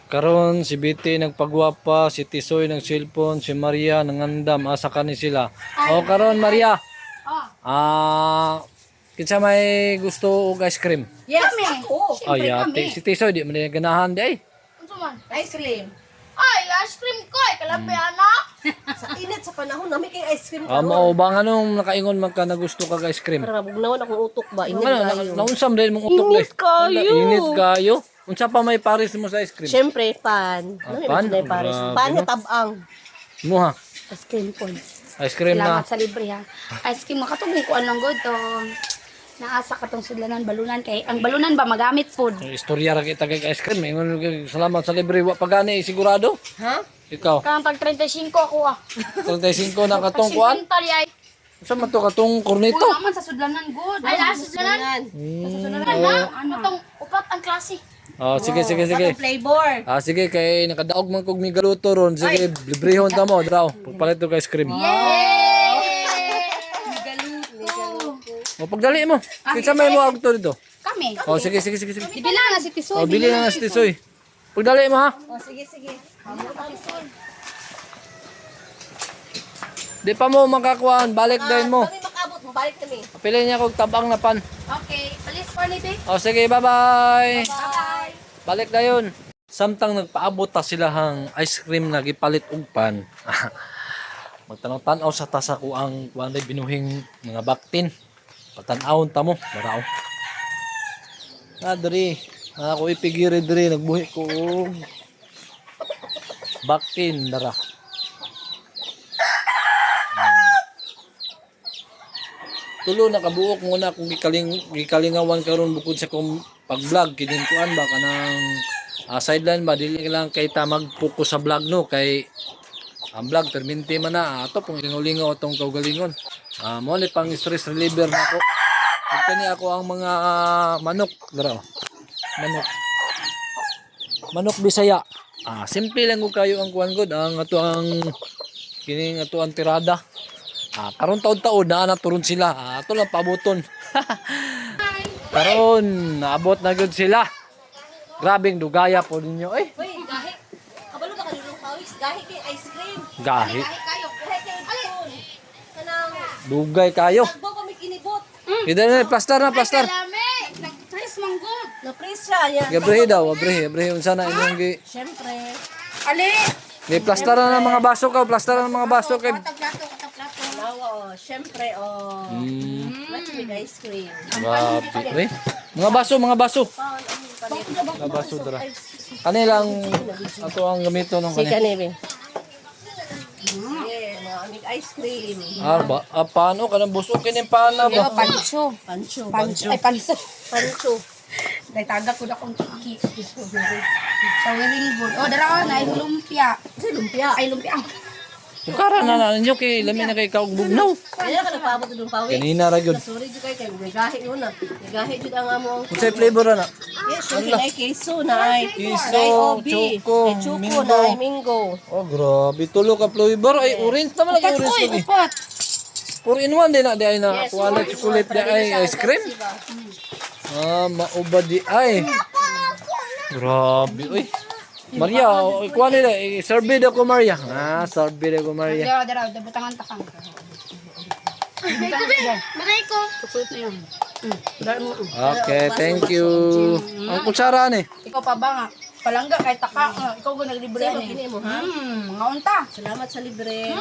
Karon si Biti nagpagwapa, si Tisoy ng cellphone, si Maria nangandam asa kani sila. O karon Maria. Kinsa may gusto og ice cream? Yes, ako. Ay, ate, si Tisoy di man ganahan di ay. Ano man? Ice cream. Ay, ice cream ko eh. Kalabi anak. Sa init sa panahon, namin kay ice cream Mao ba nganong nakaingon man ka na gusto ka ice cream? Para bugnawan akong utok ba? Init Ano, kayo. naunsam din mong utok Init kayo. Init kayo. Unsa pa may pares mo sa ice cream? Siyempre, pan. pan? Ano yung pares? Grabe, Pan no? na tabang. Mo ha? Ice cream ko. Ice cream na. Salamat sa libre ha. Ice cream makatubong ko anong good to. Naasa ka tong sudlanan balunan kay ang balunan ba magamit food. Istorya ra kita kay ice cream. Ingon salamat sa libre wa pagani sigurado. Ha? Ikaw. Kang tag 35 ako ah. 35 na katong kuan. Tali ay. Unsa man to katong kornito? Uy, naman sa sudlanan good. Ay, nasa sudlanan. Sa sudlanan na. Ano tong upat ang klase. Oh, sige. Katong flavor. Sige kay nakadaog man kog migaluto ron. Sige, librehon ta mo draw. Pagpalit to kay ice cream. Yay! O pagdali mo. Kinsa may mo og to dito? Kami. Oh, sige. Bibilang na si Tisoy. Oh, bili na si Tisoy. Pagdali mo ha. Oh, sige. Di pa mo makakuan, balik din mo. Kami makabot mo, balik kami. Pili niya kog tabang na pan. Okay. Palis for ni O sige, bye-bye. Bye. Balik na yun. Samtang nagpaabot ta sila hang ice cream na gipalit og pan. Magtanaw-tanaw sa tasa ko ang kuan na binuhing mga baktin. Patan-awon ta mo, baraw. Diri. Ako ipigiri diri nagbuhi ko og baktin dara. Tulo na kabuok muna kung gikalingawan karon bukod sa kong pag-vlog kinin kuan ba kanang sideline ba dili lang kay ta mag-focus sa vlog no kay ang vlog perminti man na ato pong lingaw-lingaw atong kaugalingon. Mo ni pang stress reliever na ako. Kani ako ang mga manok dara. Manok Bisaya. Simple lang ko kayo ang kuan god ang ato ang kining ato ang tirada. Karon taon-taon na naturon sila. Ato lang pabuton. Karon naabot na gyud sila. Grabing dugaya po ninyo. Uy, gahi. Kabalo ba kanilong pawis? Gahi kay ice cream. Gahi. Gahi kay spoon. Kanang Dugay kayo. tagbo pa may kinibot. Ida na plaster na plaster. Lami. Nag-tres mong good. Na-freeze siya. Yan. Gabrihe daw, gabrihe unsa na inyong gi Siyempre. Ali. Ni plaster na ng mga baso ka, plaster na ng mga baso kay. Kataglato. Nawa, siyempre, let's make ice cream. Grabe. Mga baso. Mga baso dara. Kanilang ato ang gamito ng Si kanila. Kanebe. Yeah, mga amig ice cream. Paano ka nang busog kining pana ba? Pancho. Pancho. Ay, panso. Pancho. Dahil taga ko na kong kiki. Sa wiling good. Dara na, ay lumpia. Kasi lumpia. Ay, lumpia. Ukara na ninyo kay lamin na kay kaog bugnaw. Kaya ka nagpaabot ng pawis. Kanina ra gyud. Sorry jud kay may gahi yun na. May gahi jud ang amo. Unsay flavor na? Yes, sure na ay queso na ay. Queso, na ay obi, choco, ay choco mango. na ay mango. Oh, grabe. Tulo ka flavor. Ay, orange naman ang orange lagi. Upat. 4 in 1 din na di ay na. Yes, Kuala chocolate di ay ice cream. Mauba di ay. Grabe. Uy. Maria, kuha nila. Serve daw ko Maria. Serve daw ko Maria. Dara, butangan takang. Maray ko. Chocolate na yun. Okay, thank you. Ang kutsara ni. Ikaw pa ba nga? Palangga kay taka. Ikaw ko naglibre Sino ni. kini mo ha? Mga unta. Salamat sa libre.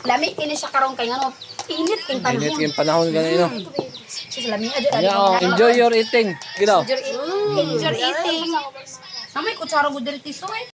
Lami kini siya karong kay ngano. Init king panahon. Init yung panahon ganito. Sus lami adi. Enjoy your eating. Ginaw. Enjoy eating. Enjoy eating. Samay kutsara ko diri tisoy.